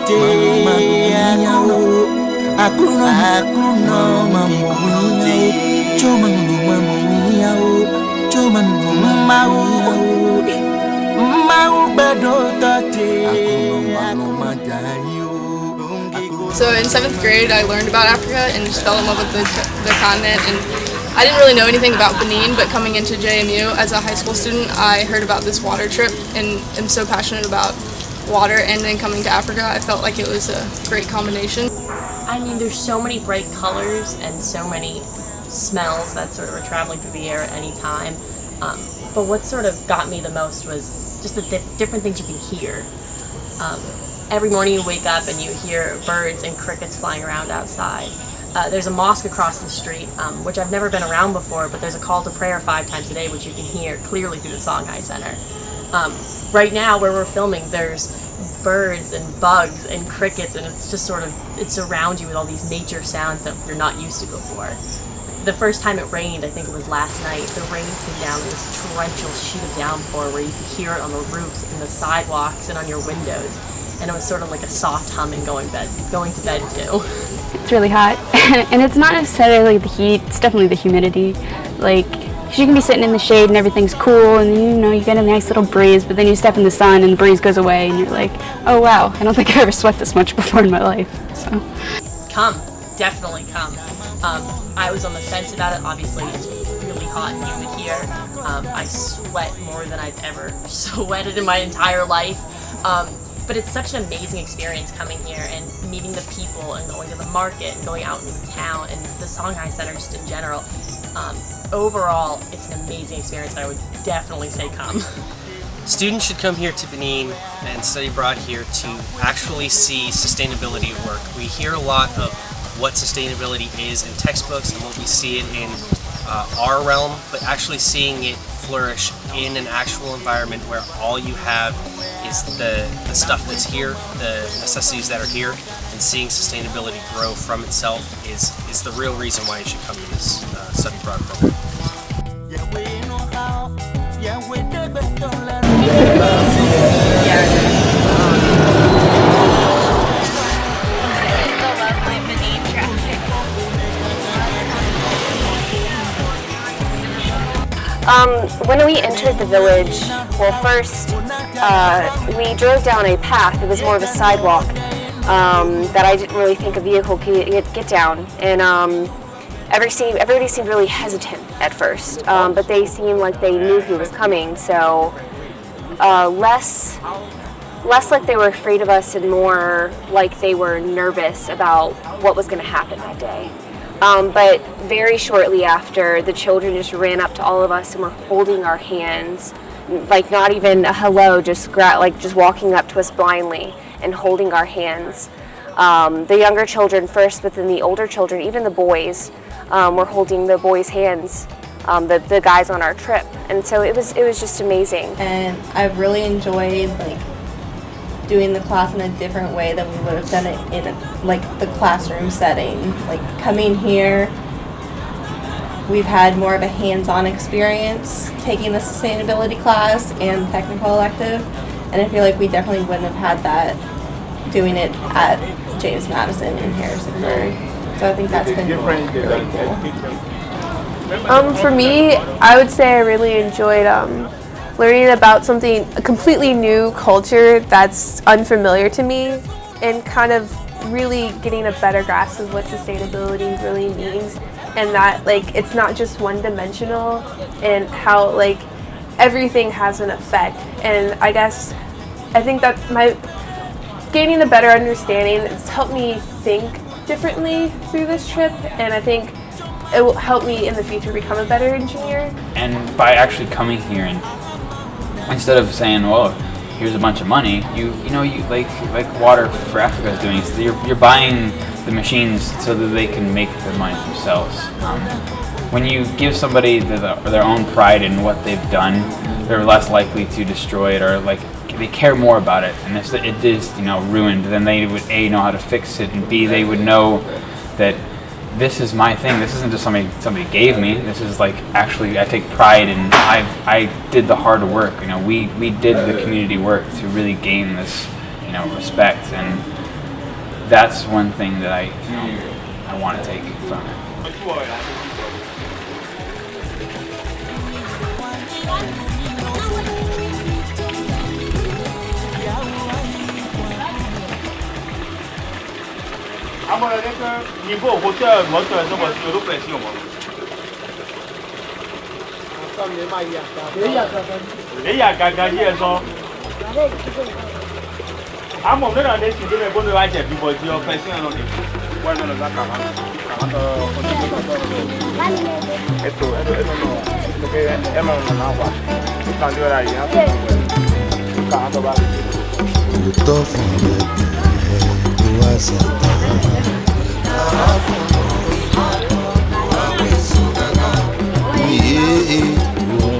So in 7th grade, I learned about Africa and just fell in love with the continent. And I didn't really know anything about Benin, but coming into JMU as a high school student, I heard about this water trip and am so passionate about water. And then coming to Africa, I felt like it was a great combination. I mean, there's so many bright colors and so many smells that sort of are traveling through the air at any time. But what sort of got me the most was just the different things you can hear. Every morning you wake up and you hear birds and crickets flying around outside. There's a mosque across the street, which I've never been around before, but there's a call to prayer 5 times a day, which you can hear clearly through the Songhai Center. Right now, where we're filming, there's birds and bugs and crickets, and it's just sort of, it surrounds you with all these nature sounds that you're not used to before. The first time it rained, I think it was last night, the rain came down in this torrential sheet of downpour where you could hear it on the roofs and the sidewalks and on your windows. And it was sort of like a soft humming going to bed too. It's really hot, and it's not necessarily the heat, it's definitely the humidity. Like, 'cause you can be sitting in the shade and everything's cool and you get a nice little breeze, but then you step in the sun and the breeze goes away and you're like, oh wow, I don't think I've ever sweat this much before in my life. So, come, definitely come. I was on the fence about it. Obviously it's really hot and humid here. I sweat more than I've ever sweated in my entire life. But it's such an amazing experience coming here and meeting the people and going to the market and going out into town and the Songhai Center just in general. Overall, it's an amazing experience that I would definitely say come. Students should come here to Benin and study abroad here to actually see sustainability at work. We hear a lot of what sustainability is in textbooks and what we see it in our realm, but actually seeing it flourish in an actual environment where all you have is the stuff that's here, the necessities that are here, and seeing sustainability grow from itself is the real reason why you should come to this study abroad program. When we entered the village, well first we drove down a path. It was more of a sidewalk that I didn't really think a vehicle could get down, and everybody seemed really hesitant at first, but they seemed like they knew who was coming, so less like they were afraid of us and more like they were nervous about what was going to happen that day. But very shortly after, the children just ran up to all of us and were holding our hands, like not even a hello, just walking up to us blindly and holding our hands. The younger children first, but then the older children, even the boys, were holding the boys' hands, the guys on our trip, and so it was just amazing. And I've really enjoyed doing the class in a different way than we would have done it in the classroom setting. Like coming here, we've had more of a hands-on experience taking the sustainability class and technical elective, and I feel like we definitely wouldn't have had that doing it at James Madison in Harrisonburg. So I think that's been really cool. For me, I would say I really enjoyed learning about a completely new culture that's unfamiliar to me, and kind of really getting a better grasp of what sustainability really means, and that it's not just one-dimensional, and how everything has an effect. And I think that gaining a better understanding, it's helped me think differently through this trip, and I think it will help me in the future become a better engineer. And by actually coming here and instead of saying, well, here's a bunch of money, you like Water for Africa is doing, so you're buying the machines so that they can make the money themselves. When you give somebody their own pride in what they've done, they're less likely to destroy it, or they care more about it. And if it is ruined, then they would A, know how to fix it, and B, they would know that this is my thing. This isn't just somebody gave me. This is actually I take pride in. I did the hard work. We did the community work to really gain this respect, and that's one thing that I want to take from it.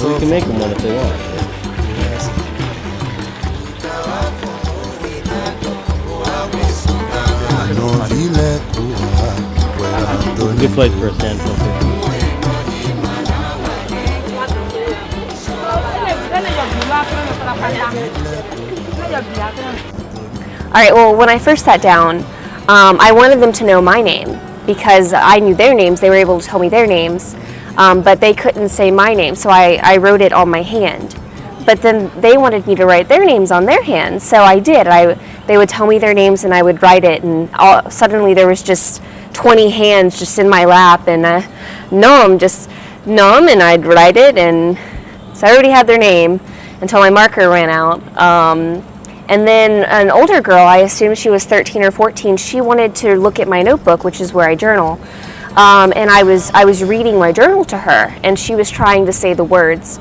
We can make them one if they want. Good place for a stand filter. All right, well, when I first sat down, I wanted them to know my name because I knew their names. They were able to tell me their names, but they couldn't say my name, so I wrote it on my hand. But then they wanted me to write their names on their hands, so I did. They would tell me their names and I would write it, and suddenly there was just 20 hands just in my lap, and Nom, and I'd write it, and so I already had their name until my marker ran out. And then an older girl, I assume she was 13 or 14, she wanted to look at my notebook, which is where I journal. And I was reading my journal to her, and she was trying to say the words.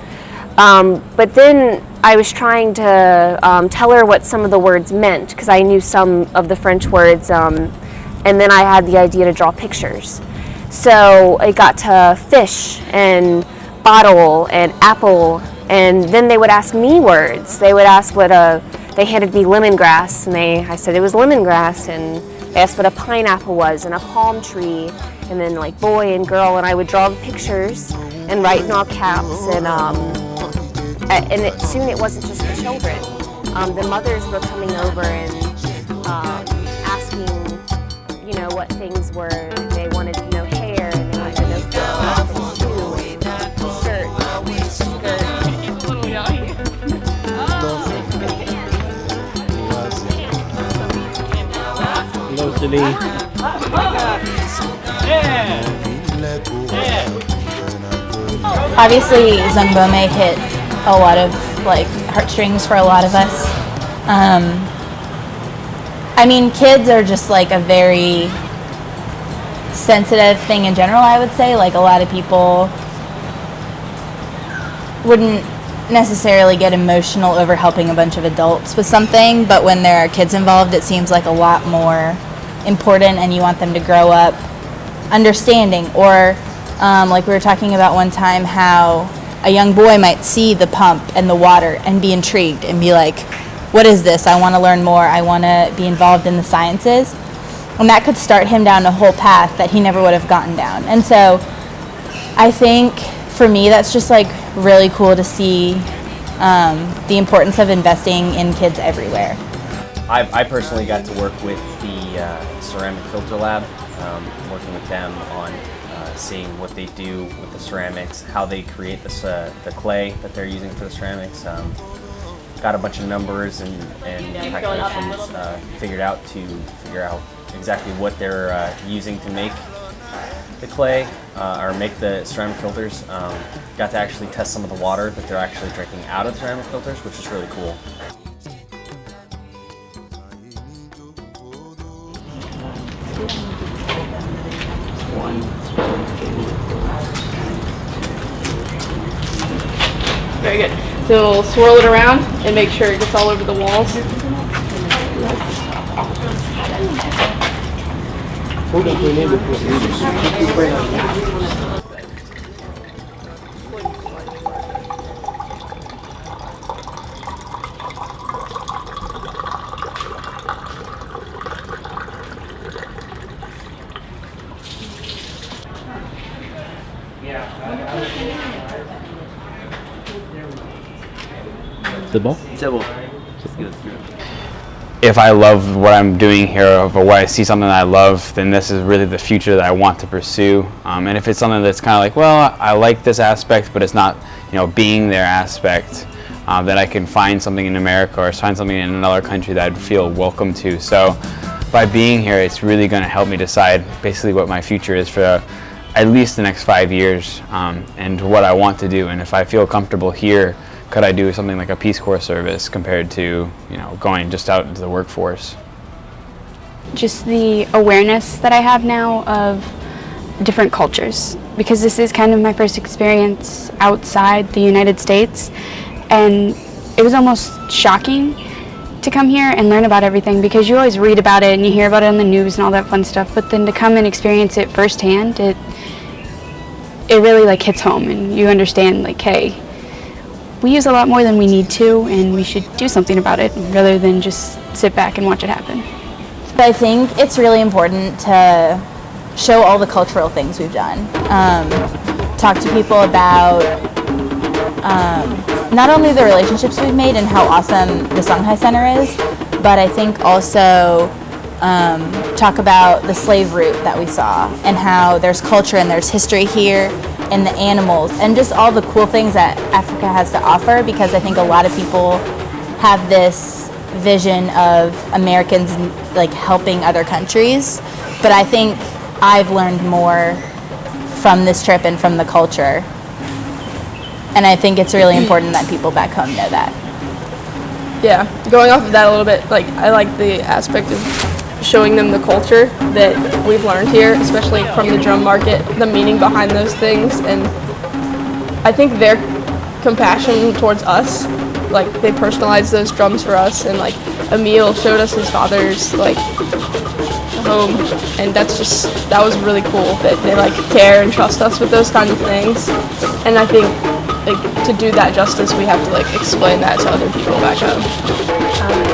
But then I was trying to tell her what some of the words meant, because I knew some of the French words, and then I had the idea to draw pictures. So it got to fish and bottle and apple, and then they would ask me words. They would ask they handed me lemongrass, and I said it was lemongrass, and they asked what a pineapple was, and a palm tree, and then like boy and girl, and I would draw the pictures and write in all caps, and soon it wasn't just the children. The mothers were coming over and asking, what things were. They wanted to know hair, and they wanted to know clothes, shoes, shirt, Hello, Celine. Obviously, Zungbome hit a lot of heartstrings for a lot of us. Kids are just a very sensitive thing in general, I would say. A lot of people wouldn't necessarily get emotional over helping a bunch of adults with something, but when there are kids involved, it seems like a lot more important, and you want them to grow up understanding. Or we were talking about one time how a young boy might see the pump and the water and be intrigued and be like, what is this? I want to learn more. I want to be involved in the sciences. And that could start him down a whole path that he never would have gotten down. And so I think for me, that's just really cool to see the importance of investing in kids everywhere. I personally got to work with the ceramic filter lab, working with them on seeing what they do with the ceramics, how they create the clay that they're using for the ceramics. Got a bunch of numbers and calculations figured out to figure out exactly what they're using to make the clay or make the ceramic filters. Got to actually test some of the water that they're actually drinking out of the ceramic filters, which is really cool. Very good. So we'll swirl it around and make sure it gets all over the walls. C'est bon? C'est bon. if I love what I'm doing here, or what I see something that I love, then this is really the future that I want to pursue. And if it's something that's kind of like, well, I like this aspect, but it's not, being their aspect, that I can find something in America or find something in another country that I'd feel welcome to. So by being here, it's really going to help me decide basically what my future is for at least the next 5 years, and what I want to do. And if I feel comfortable here, could I do something like a Peace Corps service compared to, going just out into the workforce? Just the awareness that I have now of different cultures, because this is kind of my first experience outside the United States, and it was almost shocking to come here and learn about everything, because you always read about it and you hear about it on the news and all that fun stuff, but then to come and experience it firsthand, it really like hits home, and you understand like, hey, we use a lot more than we need to, and we should do something about it rather than just sit back and watch it happen. I think it's really important to show all the cultural things we've done. Talk to people about not only the relationships we've made and how awesome the Songhai Center is, but I think also talk about the slave route that we saw and how there's culture and there's history here and the animals and just all the cool things that Africa has to offer, because I think a lot of people have this vision of Americans like helping other countries, but I think I've learned more from this trip and from the culture, and I think it's really important that people back home know that. Yeah, going off of that a little bit, like I like the aspect of showing them the culture that we've learned here, especially from the drum market, the meaning behind those things, and I think their compassion towards us, like they personalized those drums for us, and like Emil showed us his father's like home, and that was really cool that they like care and trust us with those kinds of things, and I think like to do that justice, we have to like explain that to other people back home.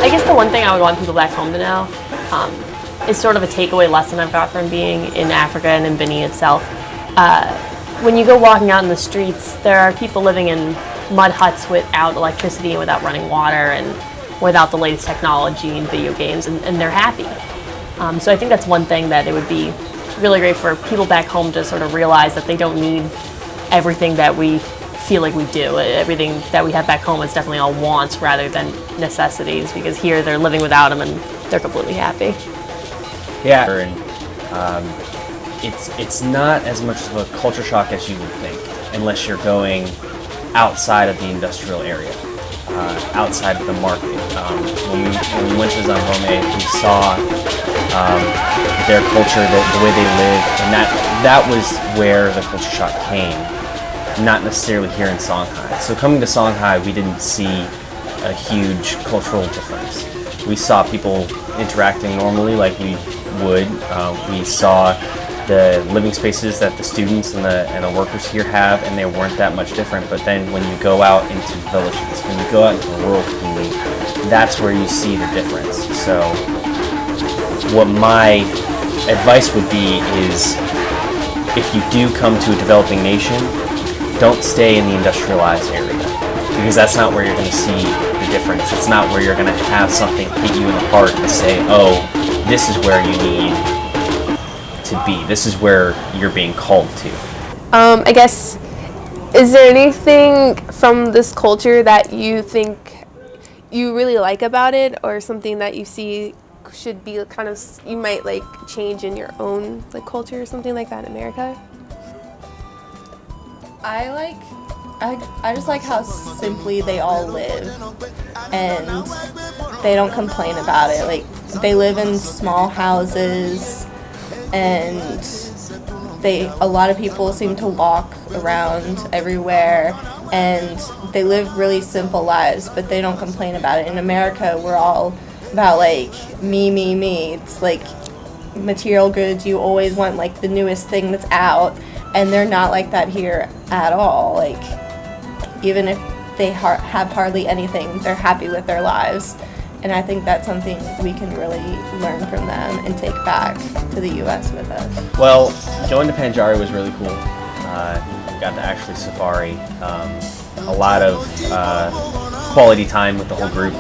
I guess the one thing I would want people back home to know is sort of a takeaway lesson I've got from being in Africa and in Benin itself. When you go walking out in the streets, there are people living in mud huts without electricity and without running water and without the latest technology and video games, and they're happy. So I think that's one thing that it would be really great for people back home to sort of realize, that they don't need everything that we feel like we do. Everything that we have back home is definitely all wants rather than necessities, because here they're living without them and they're completely happy. Yeah, and it's not as much of a culture shock as you would think, unless you're going outside of the industrial area, outside of the market. When we went to Zambome, we saw their culture, the way they live, and that was where the culture shock came, not necessarily here in Songhai. So coming to Songhai, we didn't see a huge cultural difference. We saw people interacting normally like we would. We saw the living spaces that the students and the workers here have, and they weren't that much different. But then when you go out into villages, when you go out into the rural community, that's where you see the difference. So what my advice would be is, if you do come to a developing nation, don't stay in the industrialized area, because that's not where you're going to see the difference. It's not where you're going to have something hit you in the heart and say, oh, this is where you need to be. This is where you're being called to. I guess, is there anything from this culture that you think you really like about it, or something that you see should be kind of, you might like change in your own like culture or something like that in America? I just like how simply they all live, and they don't complain about it. Like, they live in small houses, and a lot of people seem to walk around everywhere, and they live really simple lives, but they don't complain about it. In America, we're all about like me. It's like material goods. You always want like the newest thing that's out, and they're not like that here at all. Like, even if they have hardly anything, they're happy with their lives. And I think that's something we can really learn from them and take back to the U.S. with us. Well, going to Panjari was really cool. Got to actually safari. A lot of quality time with the whole group.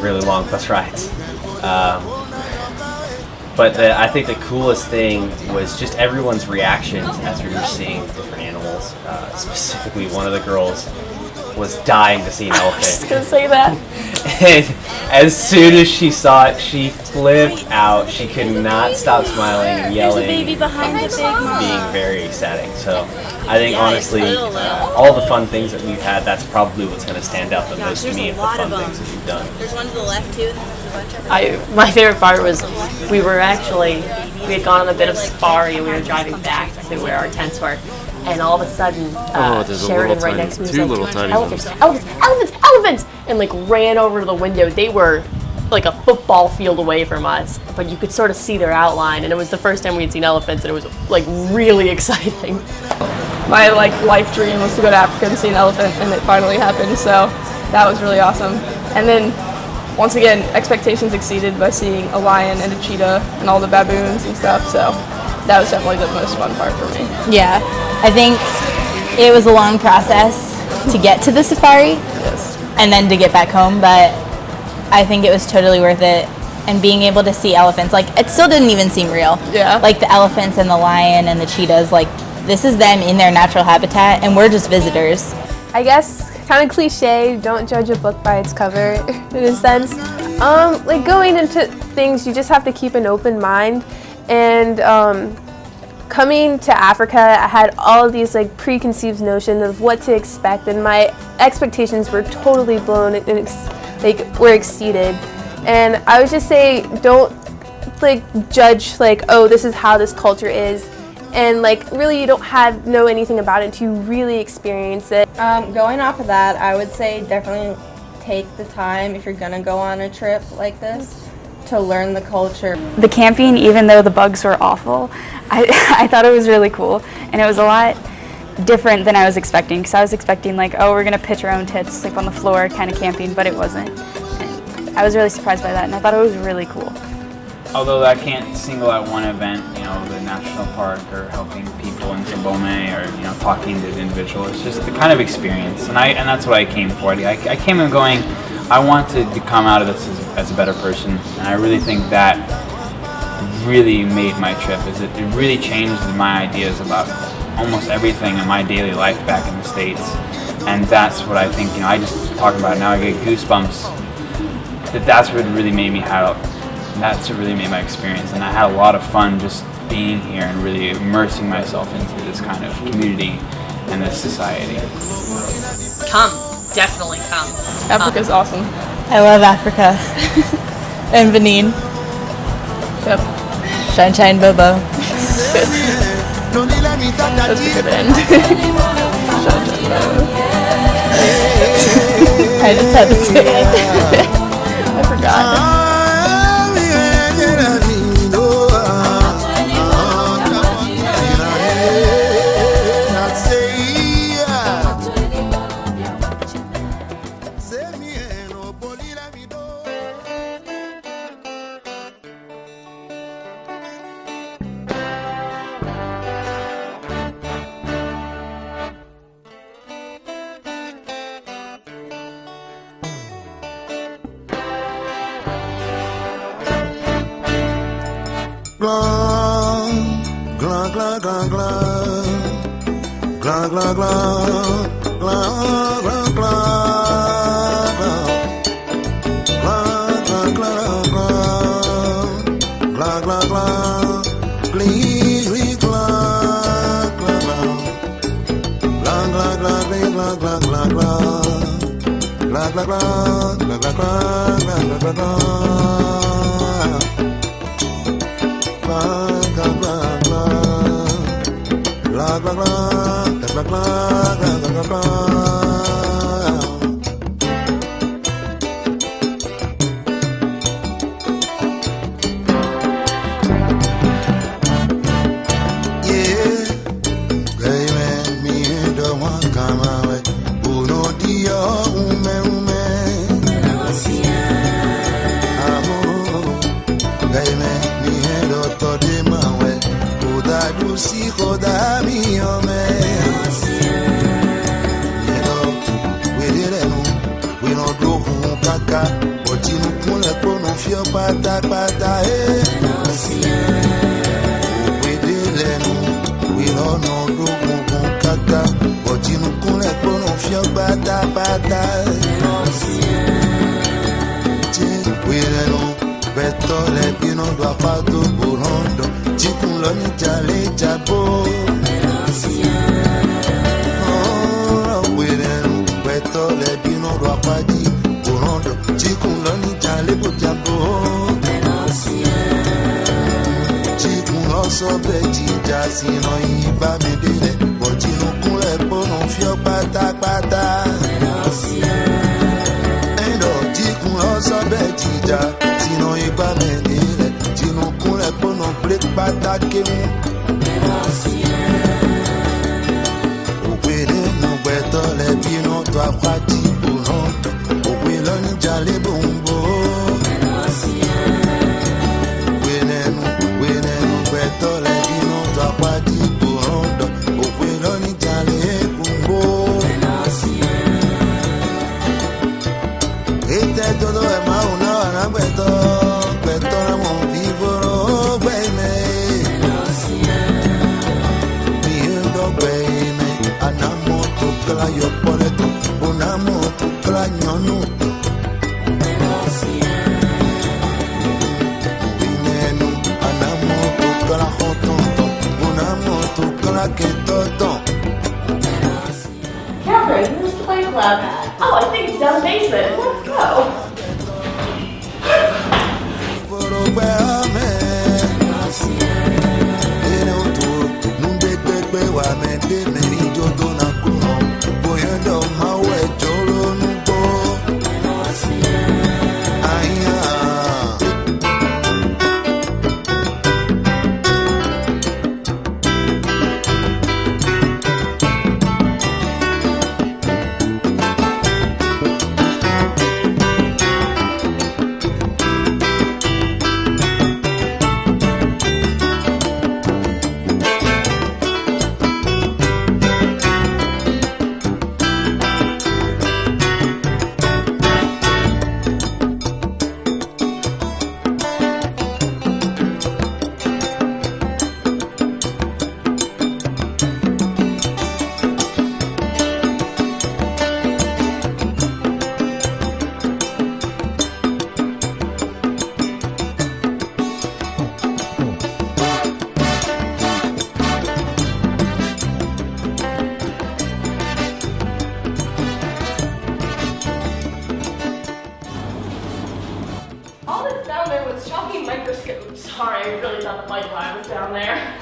really long bus rides. But I think the coolest thing was just everyone's reactions as we were seeing different animals. Specifically, one of the girls was dying to see an elephant. I was just gonna say that. And as soon as she saw it, she flipped out. She could not stop smiling and yelling, There's a baby behind the big mom. being very ecstatic. So I think honestly, all the fun things that we've had, that's probably what's going to stand out the most to me of the fun things that we've done. There's one to the left too, and then there's a bunch of My favorite part was we had gone on a bit of safari and we were driving back to where our tents were. And all of a sudden, Sheridan right next to me was like, elephants, elephants, elephants, elephants! And like ran over to the window. They were like a football field away from us, but you could sort of see their outline. And it was the first time we had seen elephants, and it was like really exciting. My life dream was to go to Africa and see an elephant, and it finally happened. So that was really awesome. And then once again, expectations exceeded by seeing a lion and a cheetah and all the baboons and stuff. So that was definitely the most fun part for me. Yeah, I think it was a long process to get to the safari and then to get back home, but I think it was totally worth it. And being able to see elephants, like, it still didn't even seem real. Yeah. Like the elephants and the lion and the cheetahs, like, this is them in their natural habitat and we're just visitors. I guess kind of cliche, don't judge a book by its cover in a sense. Like going into things, you just have to keep an open mind. And coming to Africa, I had all of these like preconceived notions of what to expect, and my expectations were totally blown and were exceeded. And I would just say, don't like judge like, oh, this is how this culture is, and like really you don't know anything about it until you really experience it. Going off of that, I would say definitely take the time if you're gonna go on a trip like this to learn the culture. The camping, even though the bugs were awful, I thought it was really cool, and it was a lot different than I was expecting, because I was expecting like, oh, we're gonna pitch our own tents, sleep on the floor kind of camping, but it wasn't. And I was really surprised by that, and I thought it was really cool. Although I can't single out one event, you know, the national park or helping people in Pobe or, you know, talking to the individual. It's just the kind of experience, and that's what I came for. I came in going, I wanted to come out of this as a better person, and I really think that really made my trip. It really changed my ideas about almost everything in my daily life back in the States, and that's what I think. You know, I just talk about it now. I get goosebumps. That's what really made me That's what really made my experience, and I had a lot of fun just being here and really immersing myself into this kind of community and this society. Come, definitely come. Africa's awesome. I love Africa. And Benin. Yep. Shine, shine, Bobo. That's a good end. I just had to say it. I forgot. We don't do fio pátápátá òpèdè lẹ́nu ìlọ́nà ológungun káká bọ̀tínú kúnlẹ̀ gbóná fio pátápátá tí ìwé lẹ́nu bẹ̀tọ̀ lẹ́bínú dọ̀ apátó bòrọ̀ndọ̀ tí kún lọ ní jalè jabó ìwé lẹ́nu bẹ̀tọ̀ lẹ́bínú dọ̀ apájí bòrọ̀ndọ̀ tí kún lọ ní jalè bò jabó tí kún lọ sọ́bẹ̀ jíjà sínú ìbá mi délẹ̀ bọ̀tínú kúnlẹ̀ gbóná fíọ́ pátápátá ẹ̀dọ̀ tí kún lọ sọ́bẹ̀ jíjà sínú ìbá mi délẹ̀ tínú kúnlẹ̀ gbóná pé pátákì mú òpè nínú gbẹ̀tọ̀ lẹ́bínú tó apájí bòrọ̀ndọ̀ òpè lọ́ní jalè bòǹbò wẹ́nẹ́nu gbẹ̀tọ̀ lẹ́bínú tó apájí bòrọ̀ndọ̀ òpè lọ́ní jalè bòǹbò ètè todo ẹ̀ máa ń náà rà gbẹ̀tọ̀ rẹ̀ wọ́n fi fọ́rọ̀ gbẹ̀mẹ̀ mi ń dọ̀gbẹ̀mẹ̀ anamọ̀ tó kala yọ pọ́lẹ́tọ̀ onamọ̀ tó kala yọ̀nù tó. Wẹ́nẹ́nu anamọ̀ tó kala họ́tọ̀tọ̀ onamọ̀ tó kala kẹtọ̀tọ̀. Catherine, where's the Play Club? Oh, I think it's down the basement. Let's go. All that's down there was shocking microscopes. Sorry, I really thought the Play Club was down there.